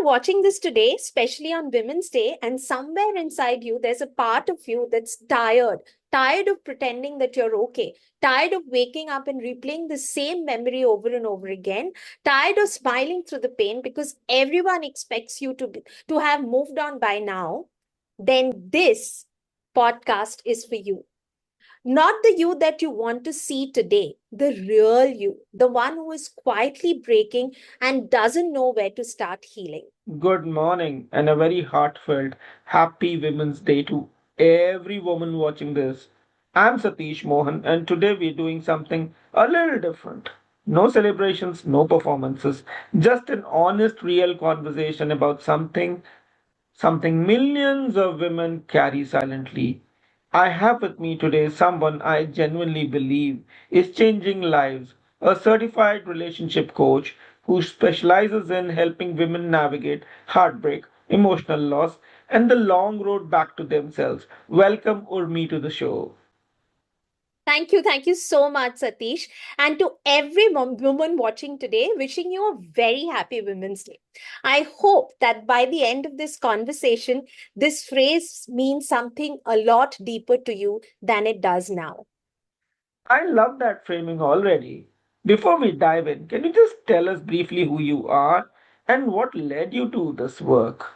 you're watching this today, especially on Women's Day, and somewhere inside you, there's a part of you that's tired of pretending that you're okay, tired of waking up and replaying the same memory over and over again, tired of smiling through the pain because everyone expects you to have moved on by now, then this podcast is for you. Not the you that you want to see today, the real you, the one who is quietly breaking and doesn't know where to start healing. Good morning and a very heartfelt Happy Women's Day to every woman watching this. I'm Satish Mohan and today we're doing something a little different. No celebrations, no performances, just an honest, real conversation about something millions of women carry silently. I have with me today someone I genuinely believe is changing lives, a certified relationship coach who specializes in helping women navigate heartbreak, emotional loss, and the long road back to themselves. Welcome Urmi to the show. Thank you. Thank you so much, Satish. And to every woman watching today, wishing you a very happy Women's Day. I hope that by the end of this conversation, this phrase means something a lot deeper to you than it does now. I love that framing already. Before we dive in, can you just tell us briefly who you are and what led you to this work?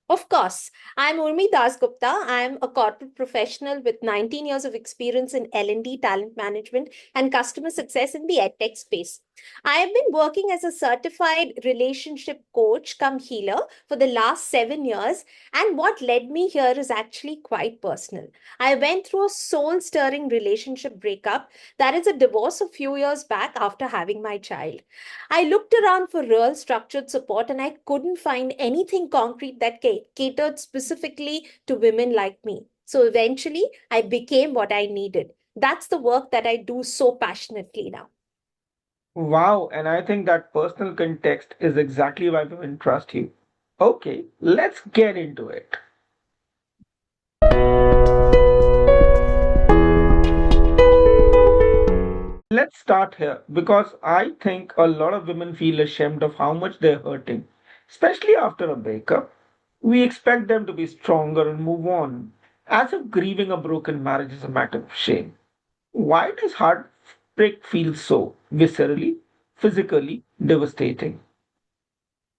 Of course, I'm Urmi Dasgupta. I'm a corporate professional with 19 years of experience in L&D, talent management, and customer success in the edtech space. I have been working as a certified relationship coach come healer for the last 7 years, and what led me here is actually quite personal. I went through a soul-stirring relationship breakup, that is a divorce a few years back after having my child. I looked around for real structured support and I couldn't find anything concrete that catered specifically to women like me. So eventually, I became what I needed. That's the work that I do so passionately now. Wow, and I think that personal context is exactly why women trust you. Okay, let's get into it. Let's start here because I think a lot of women feel ashamed of how much they're hurting, especially after a breakup. We expect them to be stronger and move on, as if grieving a broken marriage is a matter of shame. Why does heartbreak feel so viscerally, physically devastating?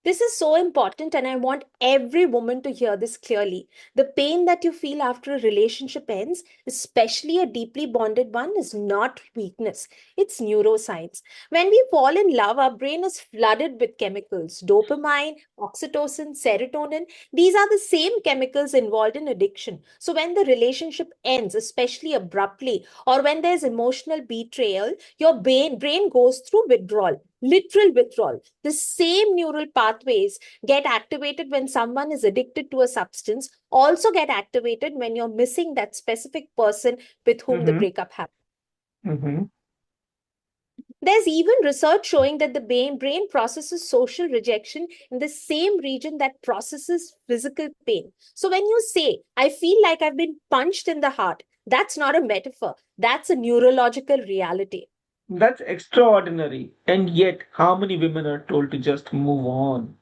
This is so important, and I want every woman to hear this clearly. The pain that you feel after a relationship ends, especially a deeply bonded one, is not weakness, it's neuroscience. When we fall in love, our brain is flooded with chemicals dopamine, oxytocin, serotonin. These are the same chemicals involved in addiction. So, when the relationship ends, especially abruptly, or when there's emotional betrayal, your brain goes through withdrawal, literal withdrawal. The same neural pathways get activated when someone is addicted to a substance, also get activated when you're missing that specific person with whom the Mm-hmm. breakup happened. Mm-hmm. There's even research showing that the brain processes social rejection in the same region that processes physical pain. So when you say, I feel like I've been punched in the heart, that's not a metaphor, that's a neurological reality. That's extraordinary. And yet, how many women are told to just move on?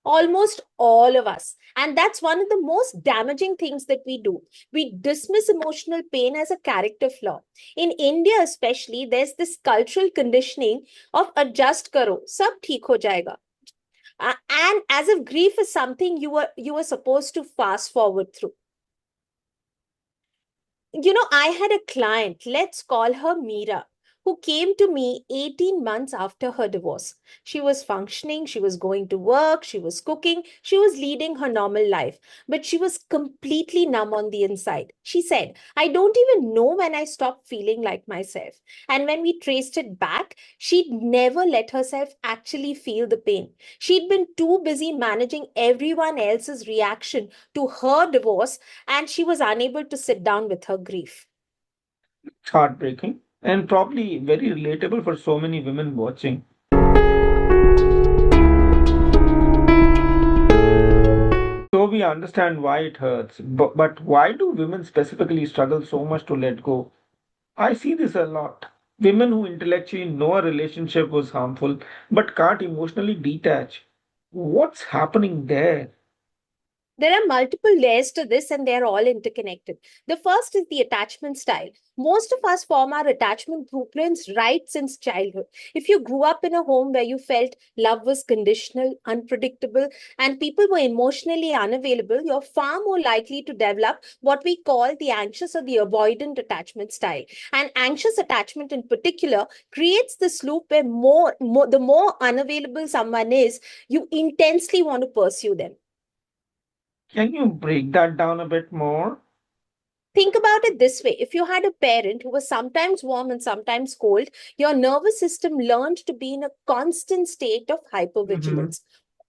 Almost all of us. And that's one of the most damaging things that we do. We dismiss emotional pain as a character flaw. In India, especially, there's this cultural conditioning of adjust karo, sab theek ho jayega. And as if grief is something you were supposed to fast forward through. I had a client, let's call her Meera, who came to me 18 months after her divorce. She was functioning, she was going to work, she was cooking, she was leading her normal life, but she was completely numb on the inside. She said, I don't even know when I stopped feeling like myself. And when we traced it back, she'd never let herself actually feel the pain. She'd been too busy managing everyone else's reaction to her divorce, and she was unable to sit down with her grief. It's heartbreaking and probably very relatable for so many women watching. So we understand why it hurts, but why do women specifically struggle so much to let go? I see this a lot. Women who intellectually know a relationship was harmful but can't emotionally detach. What's happening there? There are multiple layers to this, and they're all interconnected. The first is the attachment style. Most of us form our attachment blueprints right since childhood. If you grew up in a home where you felt love was conditional, unpredictable, and people were emotionally unavailable, you're far more likely to develop what we call the anxious or the avoidant attachment style. And anxious attachment in particular creates this loop where the more unavailable someone is, you intensely want to pursue them. Can you break that down a bit more? Think about it this way. If you had a parent who was sometimes warm and sometimes cold, your nervous system learned to be in a constant state of Hmm. hypervigilance,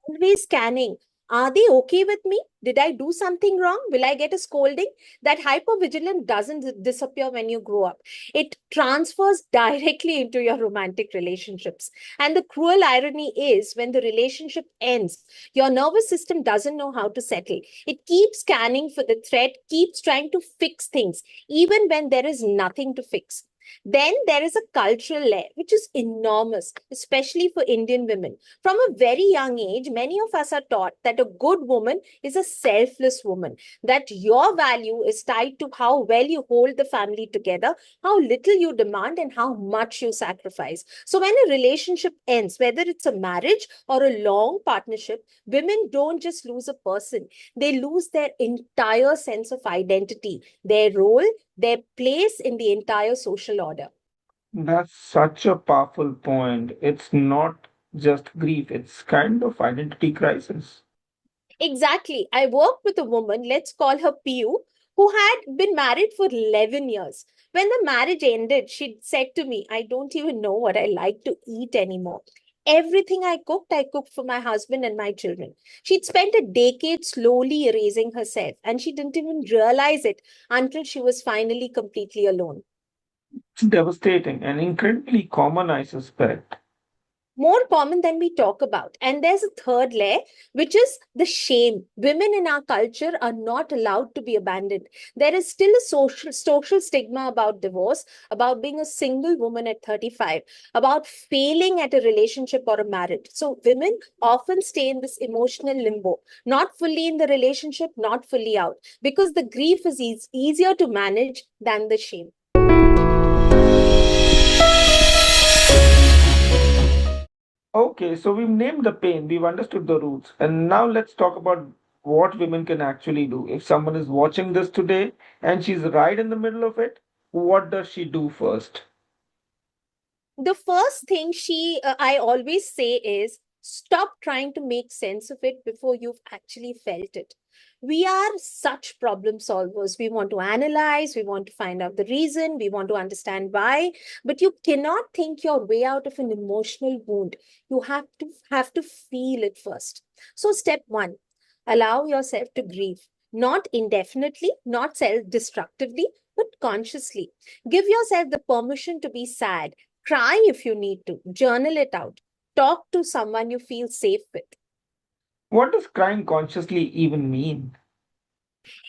always scanning. Are they okay with me? Did I do something wrong? Will I get a scolding? That hypervigilance doesn't disappear when you grow up. It transfers directly into your romantic relationships. And the cruel irony is when the relationship ends, your nervous system doesn't know how to settle. It keeps scanning for the threat, keeps trying to fix things, even when there is nothing to fix. Then there is a cultural layer, which is enormous, especially for Indian women. From a very young age, many of us are taught that a good woman is a selfless woman, that your value is tied to how well you hold the family together, how little you demand, and how much you sacrifice. So when a relationship ends, whether it's a marriage or a long partnership, women don't just lose a person, they lose their entire sense of identity, their role, their place in the entire social order. That's such a powerful point. It's not just grief, it's kind of identity crisis. Exactly. I worked with a woman, let's call her Piyu, who had been married for 11 years. When the marriage ended, she said to me, I don't even know what I like to eat anymore. Everything I cooked for my husband and my children. She'd spent a decade slowly erasing herself, and she didn't even realize it until she was finally completely alone. It's devastating and incredibly common, I suspect. More common than we talk about. And there's a third layer, which is the shame. Women in our culture are not allowed to be abandoned. There is still a social stigma about divorce, about being a single woman at 35, about failing at a relationship or a marriage. So women often stay in this emotional limbo, not fully in the relationship, not fully out, because the grief is easier to manage than the shame. Okay, so we've named the pain, we've understood the roots, and now let's talk about what women can actually do. If someone is watching this today and she's right in the middle of it, what does she do first? The first thing I always say is stop trying to make sense of it before you've actually felt it. We are such problem solvers. We want to analyze, we want to find out the reason, we want to understand why, but you cannot think your way out of an emotional wound. You have to feel it first. So step 1, allow yourself to grieve, not indefinitely, not self destructively, but consciously. Give yourself the permission to be sad. Cry if you need to. Journal it out. Talk to someone you feel safe with. What does crying consciously even mean?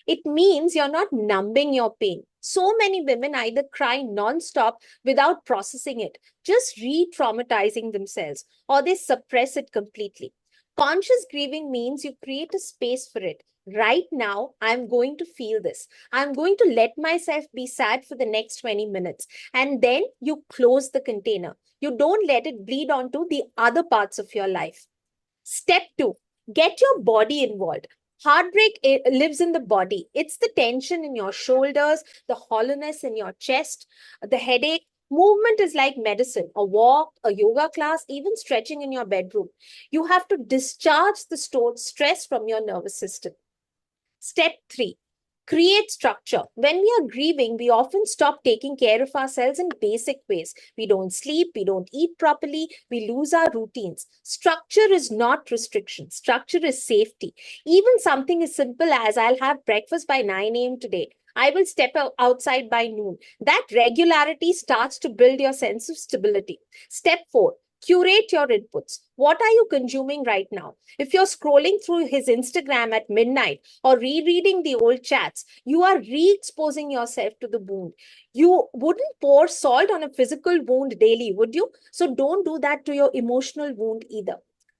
It means you're not numbing your pain. So many women either cry nonstop without processing it, just re traumatizing themselves, or they suppress it completely. Conscious grieving means you create a space for it. Right now, I'm going to feel this. I'm going to let myself be sad for the next 20 minutes. And then you close the container. You don't let it bleed onto the other parts of your life. Step 2, get your body involved. Heartbreak lives in the body. It's the tension in your shoulders, the hollowness in your chest, the headache. Movement is like medicine, a walk, a yoga class, even stretching in your bedroom. You have to discharge the stored stress from your nervous system. Step 3, create structure. When we are grieving, we often stop taking care of ourselves in basic ways. We don't sleep, we don't eat properly, we lose our routines. Structure is not restriction, structure is safety. Even something as simple as I'll have breakfast by 9 a.m. today. I will step outside by noon. That regularity starts to build your sense of stability. Step 4, curate your inputs. What are you consuming right now? If you're scrolling through his Instagram at midnight, or rereading the old chats, you are re exposing yourself to the wound. You wouldn't pour salt on a physical wound daily, would you? So don't do that to your emotional wound either.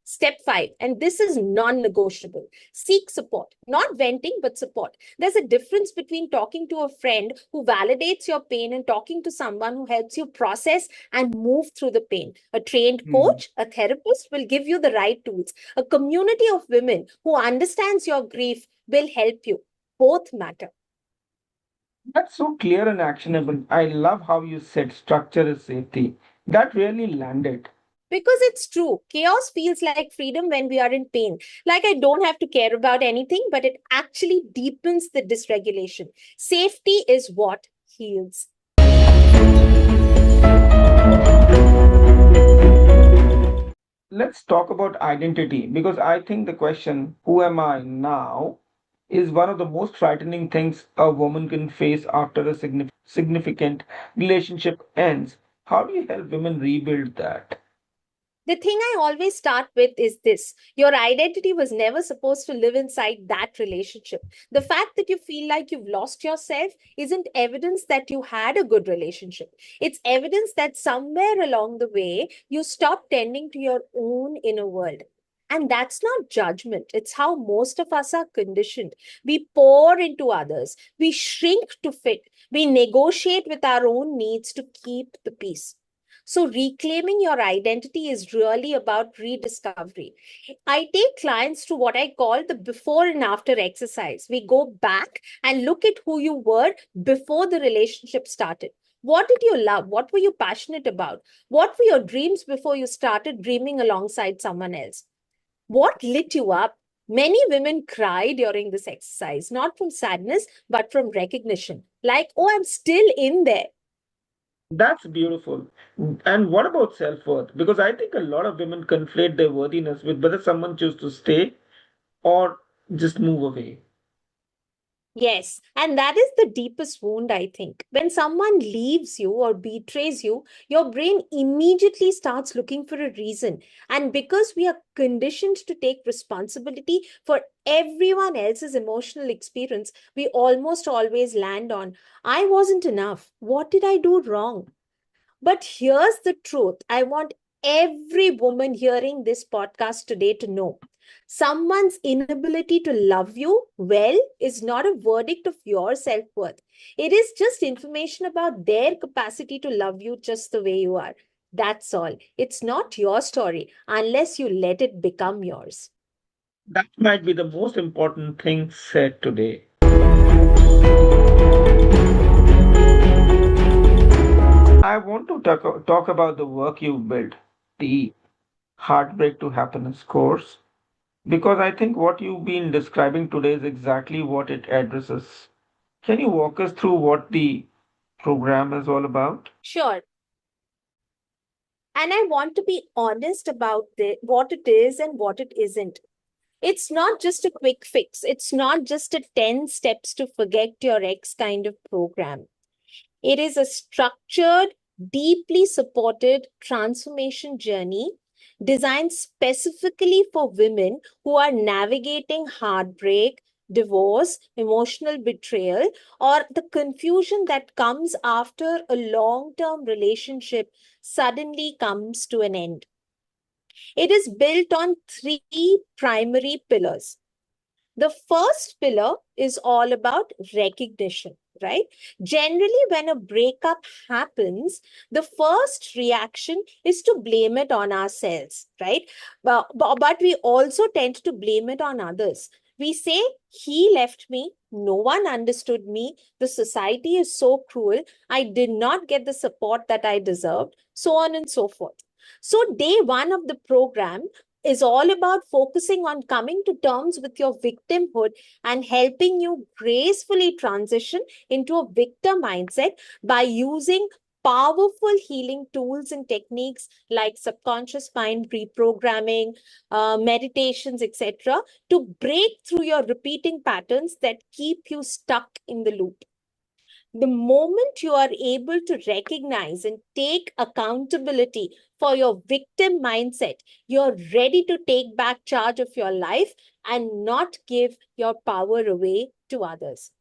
Step 5, and this is non-negotiable: seek support, not venting, but support. There's a difference between talking to a friend who validates your pain and talking to someone who helps you process and move through the pain. A trained Hmm. coach, a therapist will give you the right tools. A community of women who understands your grief will help you. Both matter. That's so clear and actionable. I love how you said structure is safety. That really landed. Because it's true. Chaos feels like freedom when we are in pain. Like I don't have to care about anything, but it actually deepens the dysregulation. Safety is what heals. Let's talk about identity because I think the question, who am I now, is one of the most frightening things a woman can face after a significant relationship ends. How do you help women rebuild that? The thing I always start with is this: your identity was never supposed to live inside that relationship. The fact that you feel like you've lost yourself isn't evidence that you had a good relationship. It's evidence that somewhere along the way, you stopped tending to your own inner world. And that's not judgment. It's how most of us are conditioned. We pour into others, we shrink to fit, we negotiate with our own needs to keep the peace. So, reclaiming your identity is really about rediscovery. I take clients to what I call the before and after exercise. We go back and look at who you were before the relationship started. What did you love? What were you passionate about? What were your dreams before you started dreaming alongside someone else? What lit you up? Many women cry during this exercise, not from sadness, but from recognition. Like, oh, I'm still in there. That's beautiful. And what about self-worth? Because I think a lot of women conflate their worthiness with whether someone chooses to stay or just move away. Yes, and that is the deepest wound, I think. When someone leaves you or betrays you, your brain immediately starts looking for a reason. And because we are conditioned to take responsibility for everyone else's emotional experience, we almost always land on, I wasn't enough. What did I do wrong? But here's the truth: I want every woman hearing this podcast today to know someone's inability to love you well is not a verdict of your self worth. It is just information about their capacity to love you just the way you are. That's all. It's not your story unless you let it become yours. That might be the most important thing said today. I want to talk about the work you built, the Heartbreak to Happiness course, because I think what you've been describing today is exactly what it addresses. Can you walk us through what the program is all about? Sure. And I want to be honest about what it is and what it isn't. It's not just a quick fix. It's not just a 10 steps to forget your ex kind of program. It is a structured, deeply supported transformation journey designed specifically for women who are navigating heartbreak, divorce, emotional betrayal, or the confusion that comes after a long term relationship suddenly comes to an end. It is built on three primary pillars. The first pillar is all about recognition, right? Generally, when a breakup happens, the first reaction is to blame it on ourselves, right? But we also tend to blame it on others. We say, he left me, no one understood me, the society is so cruel, I did not get the support that I deserved, so on and so forth. So, day one of the program is all about focusing on coming to terms with your victimhood and helping you gracefully transition into a victim mindset by using powerful healing tools and techniques like subconscious mind reprogramming, meditations, etc., to break through your repeating patterns that keep you stuck in the loop. The moment you are able to recognize and take accountability for your victim mindset, you're ready to take back charge of your life and not give your power away to others.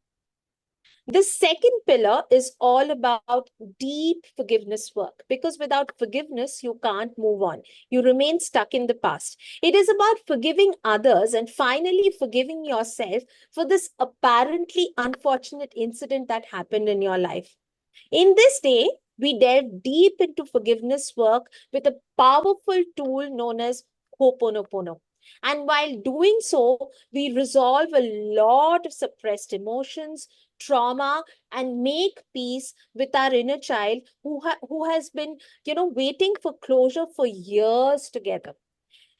The second pillar is all about deep forgiveness work, because without forgiveness, you can't move on. You remain stuck in the past. It is about forgiving others and finally forgiving yourself for this apparently unfortunate incident that happened in your life. In this day, we delve deep into forgiveness work with a powerful tool known as Ho'oponopono. And while doing so, we resolve a lot of suppressed emotions, trauma, and make peace with our inner child who has been, waiting for closure for years together.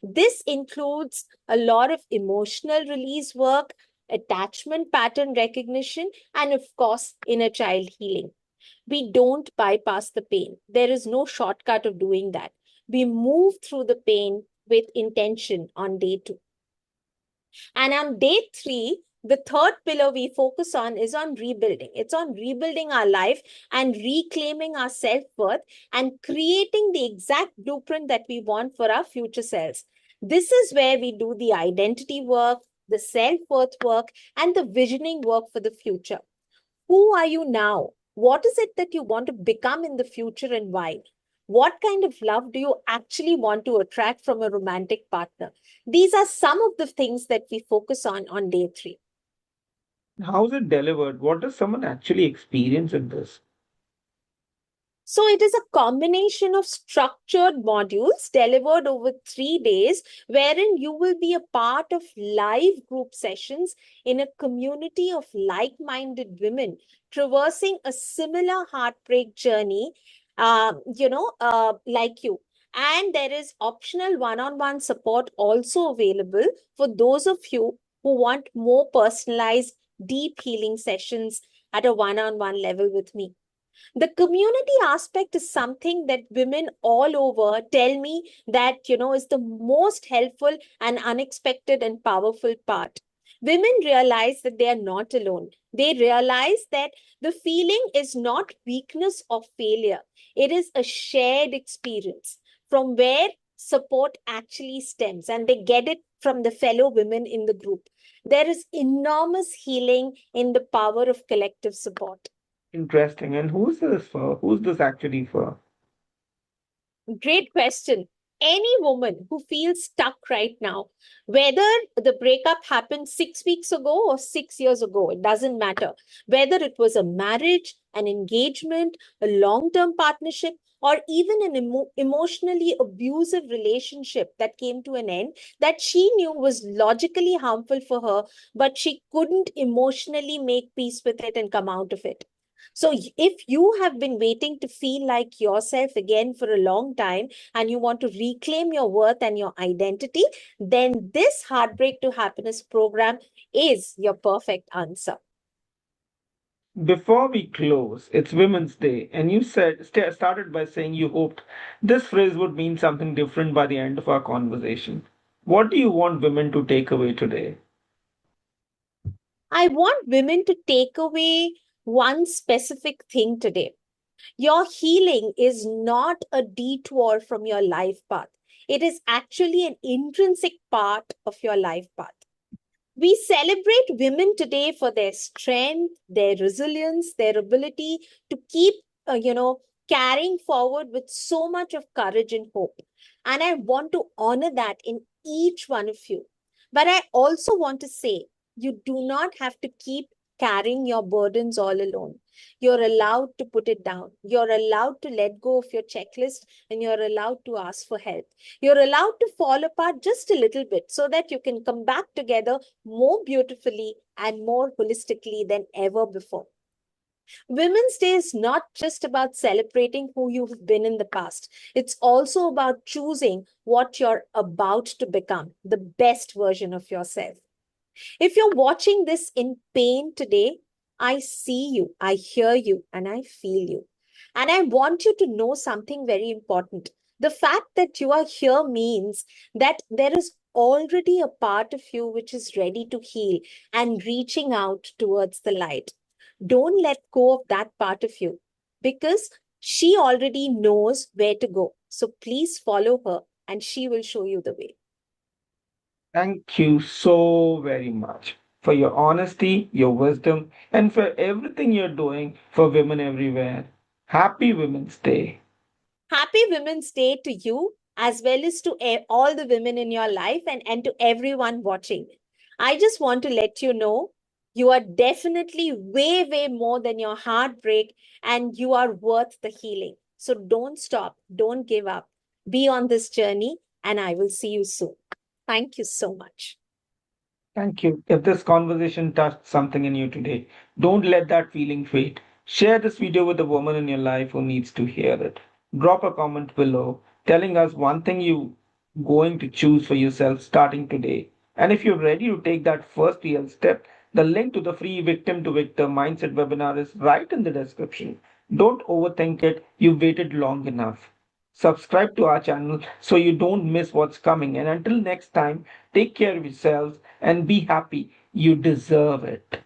This includes a lot of emotional release work, attachment pattern recognition, and of course, inner child healing. We don't bypass the pain. There is no shortcut of doing that. We move through the pain with intention on day two. And on day three, the third pillar we focus on is on rebuilding. It's on rebuilding our life and reclaiming our self worth and creating the exact blueprint that we want for our future selves. This is where we do the identity work, the self worth work, and the visioning work for the future. Who are you now? What is it that you want to become in the future and why? What kind of love do you actually want to attract from a romantic partner? These are some of the things that we focus on day three. How's it delivered? What does someone actually experience in this? So it is a combination of structured modules delivered over 3 days, wherein you will be a part of live group sessions in a community of like-minded women traversing a similar heartbreak journey, like you. And there is optional one-on-one support also available for those of you who want more personalized, deep healing sessions at a one-on-one level with me. The community aspect is something that women all over tell me that is the most helpful and unexpected and powerful part. Women realize that they are not alone. They realize that the feeling is not weakness or failure. It is a shared experience from where support actually stems, and they get it from the fellow women in the group. There is enormous healing in the power of collective support. Interesting. And who's this for? Who's this actually for? Great question. Any woman who feels stuck right now, whether the breakup happened 6 weeks ago or 6 years ago, it doesn't matter. Whether it was a marriage, an engagement, a long term partnership, or even an emotionally abusive relationship that came to an end that she knew was logically harmful for her, but she couldn't emotionally make peace with it and come out of it. So if you have been waiting to feel like yourself again for a long time and you want to reclaim your worth and your identity, then this Heartbreak to Happiness program is your perfect answer. Before we close, it's Women's Day, and you started by saying you hoped this phrase would mean something different by the end of our conversation. What do you want women to take away today? I want women to take away one specific thing today. Your healing is not a detour from your life path. It is actually an intrinsic part of your life path. We celebrate women today for their strength, their resilience, their ability to keep, carrying forward with so much of courage and hope. And I want to honor that in each one of you. But I also want to say, you do not have to keep carrying your burdens all alone. You're allowed to put it down. You're allowed to let go of your checklist and you're allowed to ask for help. You're allowed to fall apart just a little bit so that you can come back together more beautifully and more holistically than ever before. Women's Day is not just about celebrating who you've been in the past. It's also about choosing what you're about to become, the best version of yourself. If you're watching this in pain today, I see you, I hear you, and I feel you. And I want you to know something very important. The fact that you are here means that there is already a part of you which is ready to heal and reaching out towards the light. Don't let go of that part of you because she already knows where to go. So please follow her and she will show you the way. Thank you so very much. for your honesty, your wisdom, and for everything you're doing for women everywhere. Happy Women's Day. Happy Women's Day to you, as well as to all the women in your life and to everyone watching. I just want to let you know you are definitely way, way more than your heartbreak, and you are worth the healing. So don't stop, don't give up. Be on this journey, and I will see you soon. Thank you so much. Thank you. If this conversation touched something in you today, don't let that feeling fade. Share this video with a woman in your life who needs to hear it. Drop a comment below telling us one thing you going to choose for yourself starting today. And if you're ready to take that first real step, the link to the free Victim to Victor Mindset webinar is right in the description. Don't overthink it. You've waited long enough. Subscribe to our channel so you don't miss what's coming. And until next time, take care of yourselves and be happy. You deserve it.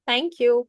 Thank you.